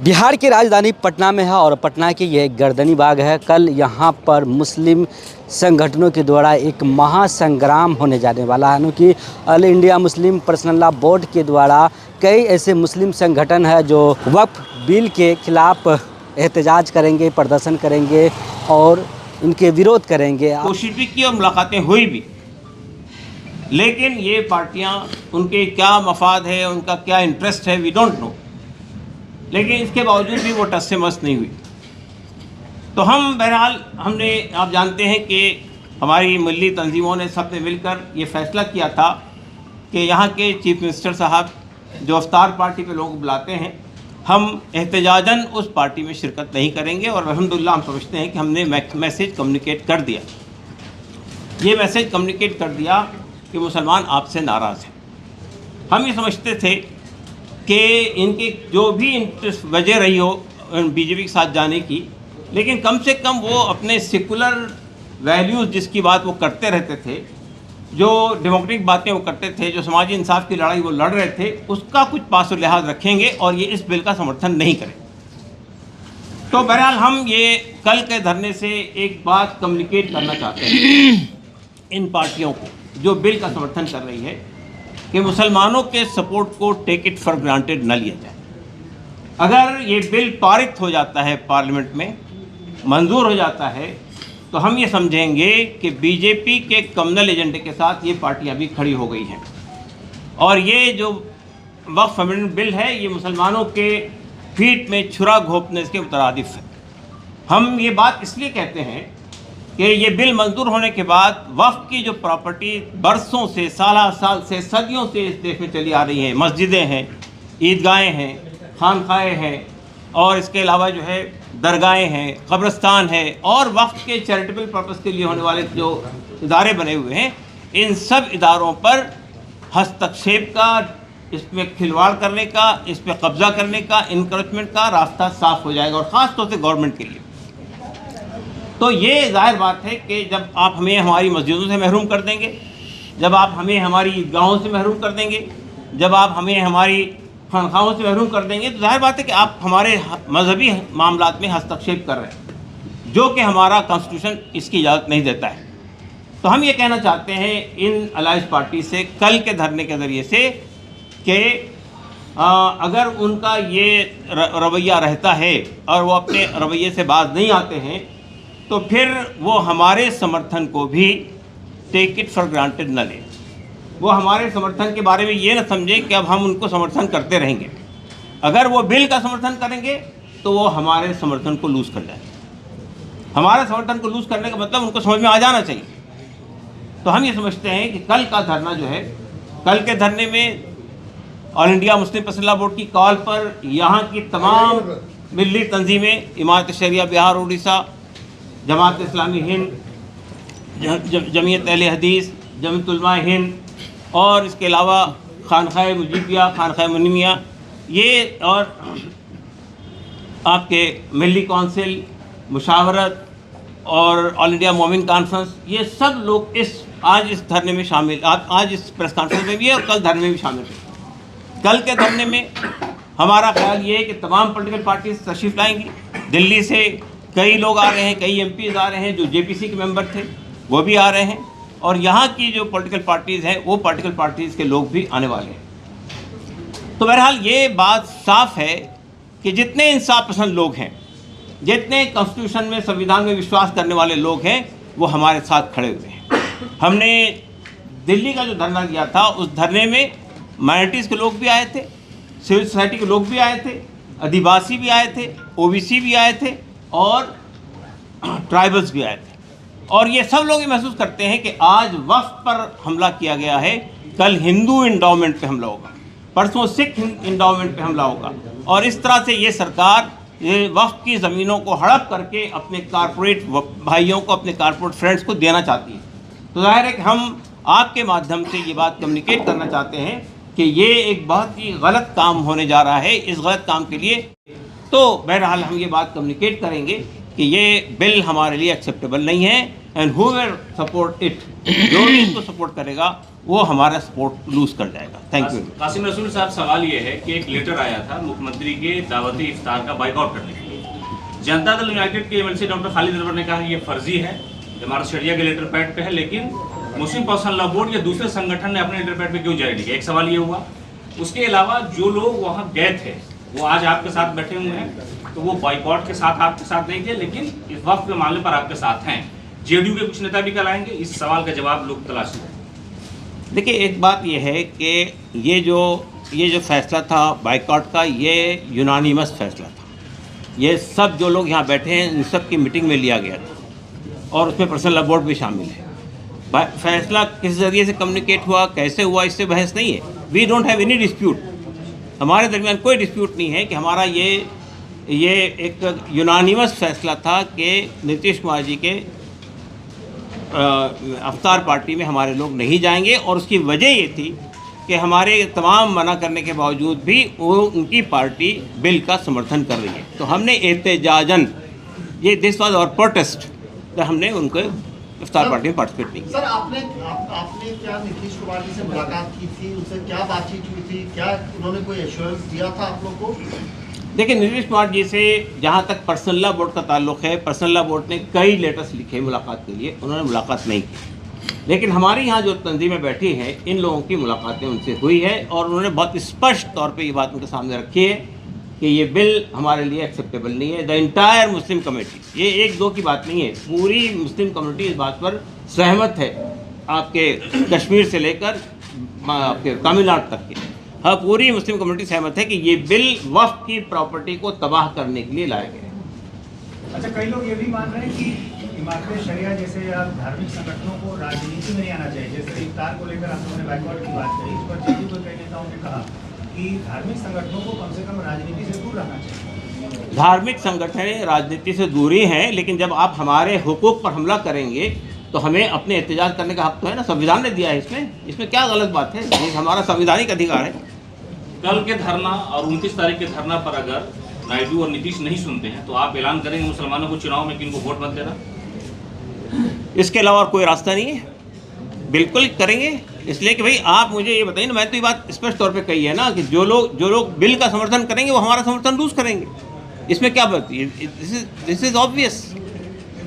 बिहार की राजधानी पटना में है और पटना की यह गर्दनी बाग है। कल यहाँ पर मुस्लिम संगठनों के द्वारा एक महासंग्राम होने जाने वाला है, क्योंकि all India Muslim personal law board के द्वारा कई ऐसे मुस्लिम संगठन हैं जो वक्फ बिल के खिलाफ एहतजाज करेंगे, प्रदर्शन करेंगे और इनके विरोध करेंगे। कोशिश भी की और मुलाकातें हुई भी, लेकिन ये पार्टियां, उनके क्या मफाद है, उनका क्या इंटरेस्ट है, वी डोंट नो। लेकिन इसके बावजूद भी वो टस से मस नहीं हुई। तो हम बहरहाल हमने, आप जानते हैं कि हमारी मिली तंजीमों ने सब ने मिलकर ये फ़ैसला किया था कि यहाँ के चीफ मिनिस्टर साहब जो अफ्तार पार्टी पे लोग बुलाते हैं, हम एहतजाजन उस पार्टी में शिरकत नहीं करेंगे। और अल्हम्दुलिल्लाह हम समझते हैं कि हमने मैसेज कम्युनिकेट कर दिया। ये मैसेज कम्युनिकेट कर दिया कि मुसलमान आपसे नाराज़ हैं। हम ये समझते थे कि इनकी जो भी इंटरेस्ट वजह रही हो बीजेपी के साथ जाने की, लेकिन कम से कम वो अपने सेकुलर वैल्यूज़ जिसकी बात वो करते रहते थे, जो डेमोक्रेटिक बातें वो करते थे, जो समाजी इंसाफ की लड़ाई वो लड़ रहे थे, उसका कुछ पास लिहाज रखेंगे और ये इस बिल का समर्थन नहीं करें। तो बहरहाल हम ये कल के धरने से एक बात कम्युनिकेट करना चाहते हैं इन पार्टियों को जो बिल का समर्थन कर रही है, कि मुसलमानों के सपोर्ट को टेक इट फॉर ग्रांटेड न लिया जाए। अगर ये बिल पारित हो जाता है, पार्लियामेंट में मंजूर हो जाता है, तो हम ये समझेंगे कि बीजेपी के कम्युनल एजेंडे के साथ ये पार्टियां भी खड़ी हो गई हैं। और ये जो वक्फ अमेंडमेंट बिल है, ये मुसलमानों के फीट में छुरा घोंपने के मुतरादिफ है। हम ये बात इसलिए कहते हैं कि ये बिल मंजूर होने के बाद वक्फ की जो प्रॉपर्टी बरसों से, साल से, सदियों से इस देश में चली आ रही है, मस्जिदें हैं, ईदगाहें हैं, खानखाएँ हैं, और इसके अलावा जो है दरगाहें हैं, कब्रस्तान है, और वक्फ के चैरिटेबल पर्पस के लिए होने वाले जो इदारे बने हुए हैं, इन सब इदारों पर हस्तक्षेप का, इसमें खिलवाड़ करने का, इस पर कब्ज़ा करने का, इनक्रोचमेंट का रास्ता साफ हो जाएगा, और ख़ास तौर से गवर्नमेंट के लिए। तो ये जाहिर बात है कि जब आप हमें हमारी मस्जिदों से महरूम कर देंगे, जब आप हमें हमारी ईदगाहों से महरूम कर देंगे, जब आप हमें हमारी खानखाहों से महरूम कर देंगे, तो जाहिर बात है कि आप हमारे मजहबी मामलात में हस्तक्षेप कर रहे हैं, जो कि हमारा कॉन्स्टिट्यूशन इसकी इजाज़त नहीं देता है। तो हम ये कहना चाहते हैं इन अलायंस पार्टी से कल के धरने के ज़रिए से कि अगर उनका ये रवैया रहता है और वो अपने रवैये से बाज नहीं आते हैं, तो फिर वो हमारे समर्थन को भी टेक इट फॉर ग्रांटेड न लें। वो हमारे समर्थन के बारे में ये न समझें कि अब हम उनको समर्थन करते रहेंगे। अगर वो बिल का समर्थन करेंगे तो वो हमारे समर्थन को लूज़ कर जाएंगे। हमारे समर्थन को लूज़ करने का मतलब उनको समझ में आ जाना चाहिए। तो हम ये समझते हैं कि कल का धरना जो है, कल के धरने में all India Muslim personal law board की कॉल पर यहाँ की तमाम मिली तंजीमें, इमारत शरिया बिहार उड़ीसा, जमात इस्लामी हिंद, जमीयत अहले हदीस, जमीयत उलमा हिंद, और इसके अलावा खानखाए मुजीबिया, खानखाए मुनिमिया, ये और आपके मिली काउंसिल, मुशावरत और ऑल इंडिया मोमिन कॉन्फ्रेंस, ये सब लोग आज इस धरने में शामिल, आज इस प्रेस कॉन्फ्रेंस में भी है और कल धरने में भी शामिल है। कल के धरने में हमारा ख्याल ये है कि तमाम पॉलिटिकल पार्टीज तशरीफ़ लाएंगी। दिल्ली से कई लोग आ रहे हैं, कई एमपीज़ आ रहे हैं, जो जेपीसी के मेंबर थे वो भी आ रहे हैं, और यहाँ की जो पॉलिटिकल पार्टीज़ हैं वो पॉलिटिकल पार्टीज़ के लोग भी आने वाले हैं। तो बहरहाल ये बात साफ़ है कि जितने इंसाफ पसंद लोग हैं, जितने कॉन्स्टिट्यूशन में, संविधान में विश्वास करने वाले लोग हैं, वो हमारे साथ खड़े हुए हैं। हमने दिल्ली का जो धरना दिया था, उस धरने में माइनॉरिटीज़ के लोग भी आए थे, सिविल सोसाइटी के लोग भी आए थे, आदिवासी भी आए थे, ओबीसी भी आए थे, और ट्राइबल्स भी आए थे। और ये सब लोग ये महसूस करते हैं कि आज वक्फ पर हमला किया गया है, कल हिंदू इंडाउमेंट पे हमला होगा, परसों सिख इंडाउमेंट पे हमला होगा, और इस तरह से ये सरकार ये वक्फ की ज़मीनों को हड़प करके अपने कारपोरेट भाइयों को, अपने कारपोरेट फ्रेंड्स को देना चाहती है। तो जाहिर है कि हम आपके माध्यम से ये बात कम्युनिकेट करना चाहते हैं कि ये एक बहुत ही गलत काम होने जा रहा है। इस गलत काम के लिए तो बहरहाल हम ये बात कम्युनिकेट करेंगे कि ये बिल हमारे लिए एक्सेप्टेबल नहीं है, एंड हूएवर सपोर्ट इट, जो भी इसको सपोर्ट करेगा वो हमारा सपोर्ट लूज कर जाएगा। Thank you. कासिम रसूल साहब, सवाल ये है कि एक लेटर आया था मुख्यमंत्री के दावती इफ्तार का बाइकआउट करने के लिए। जनता दल यूनाइटेड के एमएलसी डॉक्टर खालिद अनवर ने कहा ये फर्जी है, हमारा शरिया के लेटर पैड पे है, लेकिन मुस्लिम पर्सनल लॉ बोर्ड या दूसरे संगठन ने अपने लेटर पैड पे क्यों जारी नहीं किया? एक सवाल ये हुआ। उसके अलावा जो लोग वहाँ गए थे वो आज आपके साथ बैठे हुए हैं, तो वो बाइकआउट के साथ आपके साथ नहीं थे, लेकिन इस वक्त के मामले पर आपके साथ हैं। जेडीयू के कुछ नेता भी कल आएंगे, इस सवाल का जवाब लोग तलाश रहे हैं। देखिए, एक बात यह है कि ये जो फैसला था बाइकआउट का, ये यूनानिमस फैसला था। ये सब जो लोग यहाँ बैठे हैं इन सब की मीटिंग में लिया गया था और उसमें पर्सनल लॉ बोर्ड भी शामिल है। फैसला किस ज़रिए से कम्युनिकेट हुआ, कैसे हुआ, इससे बहस नहीं है। We don't have any dispute, हमारे दरमियान कोई डिस्प्यूट नहीं है कि हमारा ये एक यूनानिमस फैसला था कि नीतीश कुमार जी के अफ्तार पार्टी में हमारे लोग नहीं जाएंगे। और उसकी वजह ये थी कि हमारे तमाम मना करने के बावजूद भी वो उनकी पार्टी बिल का समर्थन कर रही है। तो हमने एहतजाजन, ये दिस वाज आवर प्रोटेस्ट, तो हमने उनको इफ्तार पार्टी में पार्टिसिपेट नहीं किया। सर, आपने क्या नीतीश कुमार जी से मुलाकात की थी? उनसे क्या बातचीत हुई थी? क्या उन्होंने कोई एश्योरेंस दिया था आप लोग को? देखिए, नीतीश कुमार जी से जहाँ तक पर्सनल लॉ बोर्ड का ताल्लुक़ है, पर्सनल लॉ बोर्ड ने कई लेटर्स लिखे मुलाकात के लिए, उन्होंने मुलाकात नहीं की। लेकिन हमारे यहाँ जो तंजीमें बैठी हैं, इन लोगों की मुलाकातें उनसे हुई है और उन्होंने बहुत स्पष्ट तौर पे ये बात उनके सामने रखी है कि ये बिल हमारे लिए एक्सेप्टेबल नहीं है। द इंटायर मुस्लिम कमेटी, ये एक दो की बात नहीं है, पूरी मुस्लिम कम्युनिटी इस बात पर सहमत है। आपके कश्मीर से लेकर आपके तमिलनाडु तक के, हाँ, पूरी मुस्लिम कम्युनिटी सहमत है कि ये बिल वक्फ की प्रॉपर्टी को तबाह करने के लिए लाया गया है। अच्छा, कई लोग ये भी मान रहे हैं कि इमारत शरिया जैसे या धार्मिक संगठनों को राजनीति में नहीं आना चाहिए। जैसे इफ्तार को लेकर आप लोगों ने बाइकआउट की बात कही, इस पर जेडीयू के कई नेताओं ने कहा कि धार्मिक संगठनों को कम से कम राजनीति से दूर रहना चाहिए। धार्मिक संगठन राजनीति से दूरी हैं, लेकिन जब आप हमारे हुकूक पर हमला करेंगे तो हमें अपने एहतजाज करने का हक तो है ना, संविधान ने दिया है। इसमें क्या गलत बात है? ये हमारा संवैधानिक अधिकार है। कल के धरना और 29 तारीख के धरना पर अगर नायडू और नीतीश नहीं सुनते हैं तो आप ऐलान करेंगे मुसलमानों को चुनाव में कि इनको वोट मत देना? इसके अलावा और कोई रास्ता नहीं है। बिल्कुल करेंगे, इसलिए कि भाई आप मुझे ये बताइए ना, मैं तो ये बात स्पष्ट तौर पे कही है ना कि जो लोग बिल का समर्थन करेंगे वो हमारा समर्थन लूज करेंगे। इसमें क्या बात है? This is obvious.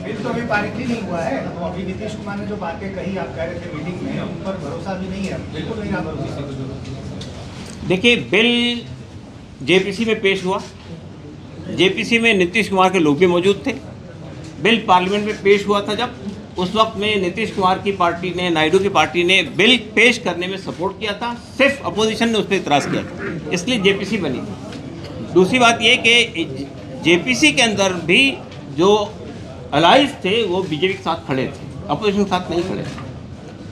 बिल तो अभी पारित ही नहीं हुआ है। तो अभी नीतीश कुमार ने जो बातें कही, आप कह रहे थे मीटिंग में, उन पर भरोसा भी नहीं है, बिल्कुल नहीं आप भरोसा। देखिए, बिल जेपीसी में पेश हुआ, जेपीसी में नीतीश कुमार के लोग भी मौजूद थे। बिल पार्लियामेंट में पेश हुआ था, जब उस वक्त में नीतीश कुमार की पार्टी ने, नायडू की पार्टी ने बिल पेश करने में सपोर्ट किया था, सिर्फ अपोजिशन ने उस पर इतराज़ किया था, इसलिए जेपीसी बनी। दूसरी बात ये कि जेपीसी के अंदर भी जो अलाइज थे वो बीजेपी के साथ खड़े थे, अपोजिशन के साथ नहीं खड़े थे।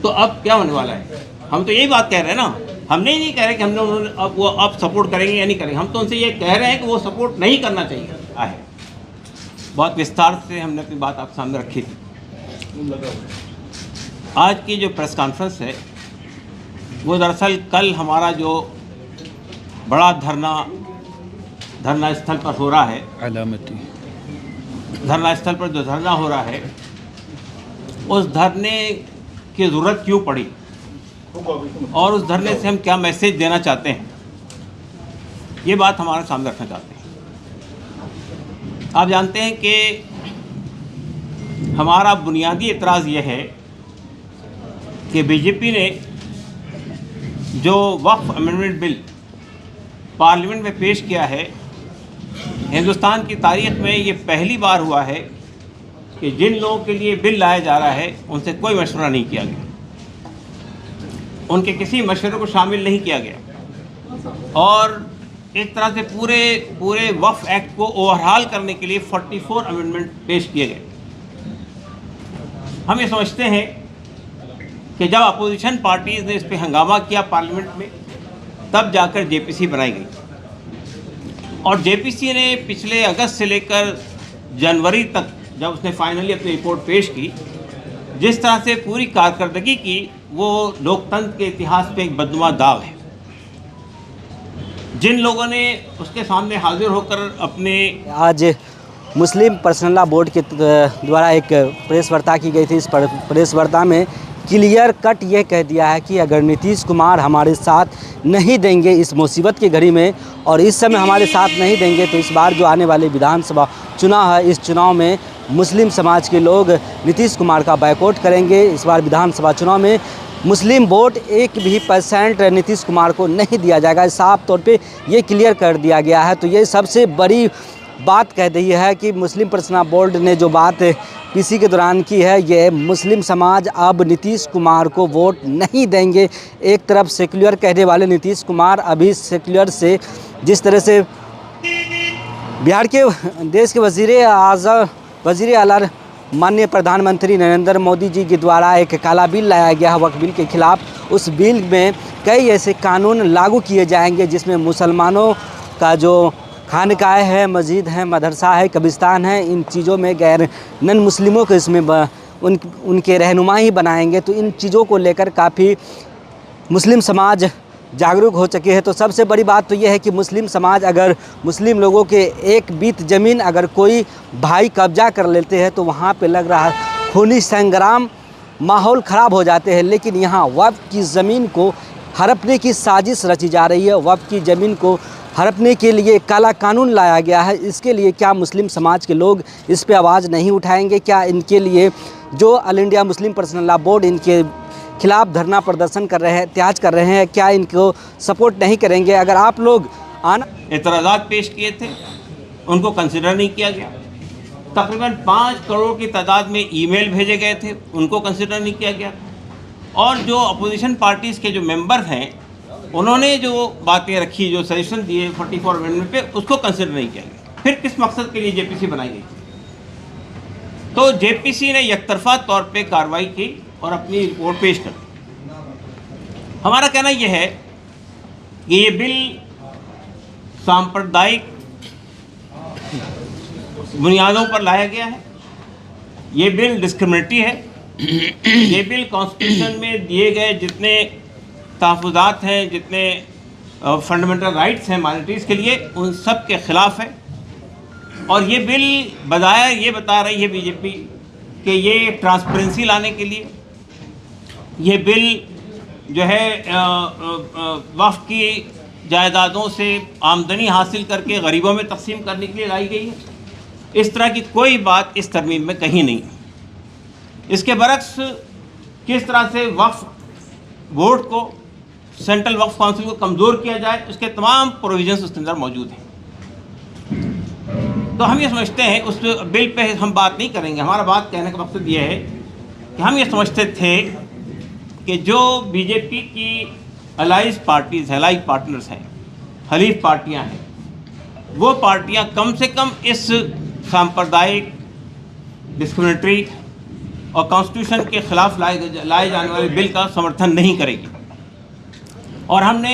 तो अब क्या होने वाला है? हम तो यही बात कह रहे हैं ना, हमने ही नहीं कह रहे कि हमने अब सपोर्ट करेंगे या नहीं करेंगे। हम तो उनसे ये कह रहे हैं कि वो सपोर्ट नहीं करना चाहिए है। बहुत विस्तार से हमने अपनी बात आपके सामने रखी थी। आज की जो प्रेस कॉन्फ्रेंस है वो दरअसल कल हमारा जो बड़ा धरना स्थल पर हो रहा है, अलामती धरना स्थल पर जो धरना हो रहा है, उस धरने की ज़रूरत क्यों पड़ी और उस धरने से हम क्या मैसेज देना चाहते हैं, ये बात हमारे सामने रखना चाहते हैं। आप जानते हैं कि हमारा बुनियादी एतराज़ ये है कि बीजेपी ने जो वक्फ अमेंडमेंट बिल पार्लियामेंट में पेश किया है, हिंदुस्तान की तारीख में ये पहली बार हुआ है कि जिन लोगों के लिए बिल लाया जा रहा है उनसे कोई मशवरा नहीं किया गया, उनके किसी मशवरे को शामिल नहीं किया गया और एक तरह से पूरे वक्फ एक्ट को ओवरहाल करने के लिए 44 अमेंडमेंट पेश किए गए। हम ये समझते हैं कि जब अपोजिशन पार्टीज़ ने इस पर हंगामा किया पार्लियामेंट में, तब जाकर जेपीसी बनाई गई और जेपीसी ने पिछले अगस्त से लेकर जनवरी तक जब उसने फाइनली अपनी रिपोर्ट पेश की, जिस तरह से पूरी कारकर्दगी की, वो लोकतंत्र के इतिहास पे एक बदनुमा दाग है। जिन लोगों ने उसके सामने हाजिर होकर अपने आज मुस्लिम पर्सनल लॉ बोर्ड के द्वारा एक प्रेस वार्ता की गई थी। इस प्रेस वार्ता में क्लियर कट ये कह दिया है कि अगर नीतीश कुमार हमारे साथ नहीं देंगे इस मुसीबत की घड़ी में और इस समय हमारे साथ नहीं देंगे तो इस बार जो आने वाले विधानसभा चुनाव है, इस चुनाव में मुस्लिम समाज के लोग नीतीश कुमार का बायकॉट करेंगे। इस बार विधानसभा चुनाव में मुस्लिम वोट 1% नीतीश कुमार को नहीं दिया जाएगा, साफ तौर पे ये क्लियर कर दिया गया है। तो ये सबसे बड़ी बात कह दी है कि मुस्लिम पर्सनल बोर्ड ने जो बात पीसी के दौरान की है, ये मुस्लिम समाज अब नीतीश कुमार को वोट नहीं देंगे। एक तरफ सेक्युलर कहने वाले नीतीश कुमार अभी सेक्युलर से जिस तरह से बिहार के देश के वज़ीर आला माननीय प्रधानमंत्री नरेंद्र मोदी जी के द्वारा एक काला बिल लाया गया है वक्फ बिल के खिलाफ। उस बिल में कई ऐसे कानून लागू किए जाएंगे जिसमें मुसलमानों का जो खानकाह है, मस्जिद है, मदरसा है, कब्रिस्तान है, इन चीज़ों में गैर नन मुस्लिमों को इसमें उनके रहनुमा ही बनाएंगे। तो इन चीज़ों को लेकर काफ़ी मुस्लिम समाज जागरूक हो चुके हैं। तो सबसे बड़ी बात तो यह है कि मुस्लिम समाज अगर मुस्लिम लोगों के एक बीत ज़मीन अगर कोई भाई कब्जा कर लेते हैं तो वहाँ पे लग रहा है खूनी संग्राम, माहौल ख़राब हो जाते हैं। लेकिन यहाँ वक्फ की ज़मीन को हड़पने की साजिश रची जा रही है। वक्फ की ज़मीन को हड़पने के लिए काला कानून लाया गया है। इसके लिए क्या मुस्लिम समाज के लोग इस पे आवाज़ नहीं उठाएंगे? क्या इनके लिए जो all India Muslim personal law board इनके खिलाफ धरना प्रदर्शन कर रहे हैं, एहतजाज कर रहे हैं, क्या इनको सपोर्ट नहीं करेंगे? अगर आप लोग एतराज़ात पेश किए थे, उनको कंसिडर नहीं किया गया। तकरीबन 5 करोड़ की तादाद में ईमेल भेजे गए थे, उनको कंसिडर नहीं किया गया। और जो अपोजिशन पार्टीज़ के जो मेंबर हैं उन्होंने जो बातें रखी, जो सजेशन दिए 44 अमेंडमेंट पे, उसको कंसिडर नहीं किया गया। फिर किस मकसद के लिए जेपीसी बनाई गई? तो जेपीसी ने एकतरफा तौर पे कार्रवाई की और अपनी रिपोर्ट पेश कर दी। हमारा कहना यह है कि ये बिल सांप्रदायिक बुनियादों पर लाया गया है, ये बिल डिस्क्रिमिनेटरी है, ये बिल कॉन्स्टिट्यूशन में दिए गए जितने तहफ़्फ़ुज़ात हैं, जितने फंडामेंटल राइट्स हैं माइनॉरिटीज़ के लिए, उन सब के ख़िलाफ़ है। और ये बिल बजाय ये बता रही है बीजेपी कि ये ट्रांसपेरेंसी लाने के लिए, ये बिल जो है वक्फ की जायदादों से आमदनी हासिल करके गरीबों में तकसीम करने के लिए लाई गई है। इस तरह की कोई बात इस तरमीम में कहीं नहीं है। इसके बरक्स किस तरह से वक्फ बोर्ड को, सेंट्रल वक्फ काउंसिल को कमज़ोर किया जाए, उसके तमाम प्रोविजंस उसके अंदर मौजूद हैं। तो हम ये समझते हैं, उस बिल पे हम बात नहीं करेंगे। हमारा बात कहने का मकसद ये है कि हम ये समझते थे कि जो बीजेपी की अलाइज पार्टीज़ हैं, अलाइज पार्टनर्स हैं, हलीफ पार्टियां हैं, वो पार्टियां कम से कम इस सांप्रदायिक, डिस्क्रिमिनेटरी और कॉन्स्टिट्यूशन के ख़िलाफ़ लाए जाने वाले बिल का समर्थन नहीं करेगी। और हमने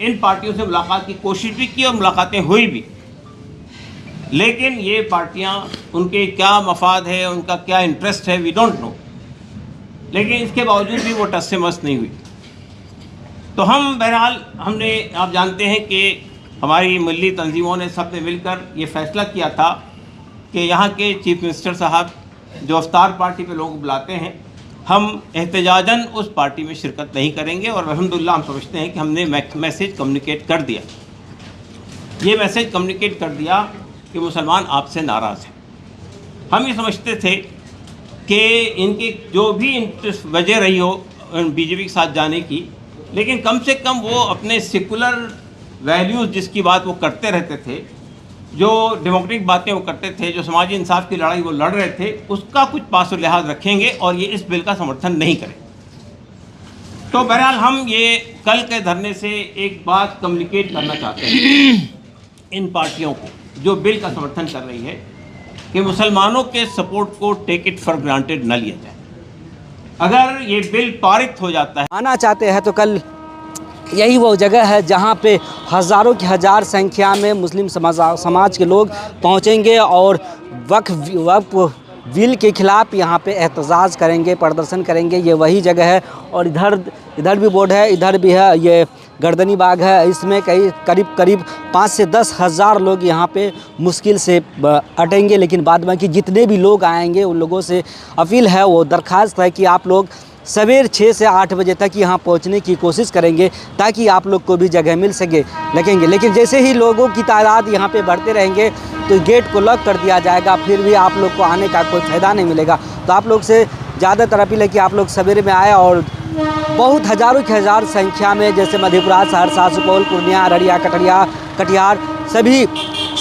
इन पार्टियों से मुलाकात की कोशिश भी की और मुलाकातें हुई भी, लेकिन ये पार्टियां, उनके क्या मफाद है, उनका क्या इंटरेस्ट है, वी डोंट नो। लेकिन इसके बावजूद भी वो टस से मस नहीं हुई। तो हम बहरहाल हमने, आप जानते हैं कि हमारी मिली तंजीमों ने सब ने मिलकर ये फ़ैसला किया था कि यहाँ के चीफ मिनिस्टर साहब जो अफ्तार पार्टी पे लोग बुलाते हैं, हम एहतजाजन उस पार्टी में शिरकत नहीं करेंगे। और अल्हम्दुलिल्लाह हम समझते हैं कि हमने मैसेज कम्युनिकेट कर दिया, ये मैसेज कम्युनिकेट कर दिया कि मुसलमान आपसे नाराज़ हैं। हम ये समझते थे कि इनकी जो भी इंटरेस्ट वजह रही हो बीजेपी के साथ जाने की, लेकिन कम से कम वो अपने सेकुलर वैल्यूज़ जिसकी बात वो करते रहते थे, जो डेमोक्रेटिक बातें वो करते थे, जो समाजी इंसाफ की लड़ाई वो लड़ रहे थे, उसका कुछ पास और लिहाज रखेंगे और ये इस बिल का समर्थन नहीं करें। तो बहरहाल हम ये कल के धरने से एक बात कम्युनिकेट करना चाहते हैं इन पार्टियों को जो बिल का समर्थन कर रही है, कि मुसलमानों के सपोर्ट को टेक इट फॉर ग्रांटेड न लिया जाए। अगर ये बिल पारित हो जाता है, आना चाहते हैं तो कल यही वो जगह है जहाँ पे हज़ारों की हज़ार संख्या में मुस्लिम समाज के लोग पहुँचेंगे और वक्फ बिल के ख़िलाफ़ यहाँ पे एहतजाज करेंगे, प्रदर्शन करेंगे। ये वही जगह है। और इधर भी बोर्ड है, इधर भी है, ये गर्दनी बाग है। इसमें करीब 5 से 10 हज़ार लोग यहाँ पे मुश्किल से अटेंगे, लेकिन बाद बाकी जितने भी लोग आएंगे उन लोगों से अपील है, वो दरख्वास्त है कि आप लोग सवेर 6 से 8 बजे तक यहाँ पहुँचने की कोशिश करेंगे ताकि आप लोग को भी जगह मिल सके लगेंगे। लेकिन जैसे ही लोगों की तादाद यहाँ पे बढ़ते रहेंगे तो गेट को लॉक कर दिया जाएगा, फिर भी आप लोग को आने का कोई फ़ायदा नहीं मिलेगा। तो आप लोग से ज़्यादातर अपील है कि आप लोग सवेरे में आए और बहुत हज़ारों की हज़ार संख्या में जैसे मधेपुरा, सहरसा, सुपौल, पूर्णिया, अररिया, कटिहार सभी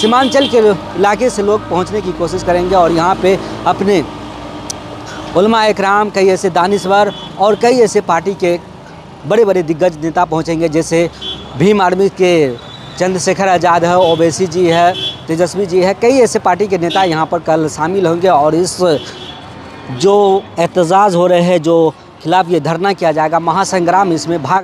सीमांचल के इलाके से लोग पहुंचने की कोशिश करेंगे और यहाँ पे अपने उलमा इकराम, कई ऐसे दानिश्वर और कई ऐसे पार्टी के बड़े बड़े दिग्गज नेता पहुंचेंगे, जैसे भीम आर्मी के चंद्रशेखर आज़ाद है, ओवैसी जी है, तेजस्वी जी है, कई ऐसे पार्टी के नेता यहाँ पर कल शामिल होंगे और इस जो एहतजाज हो रहे हैं, जो खिलाफ ये धरना किया जाएगा, महासंग्राम, इसमें भाग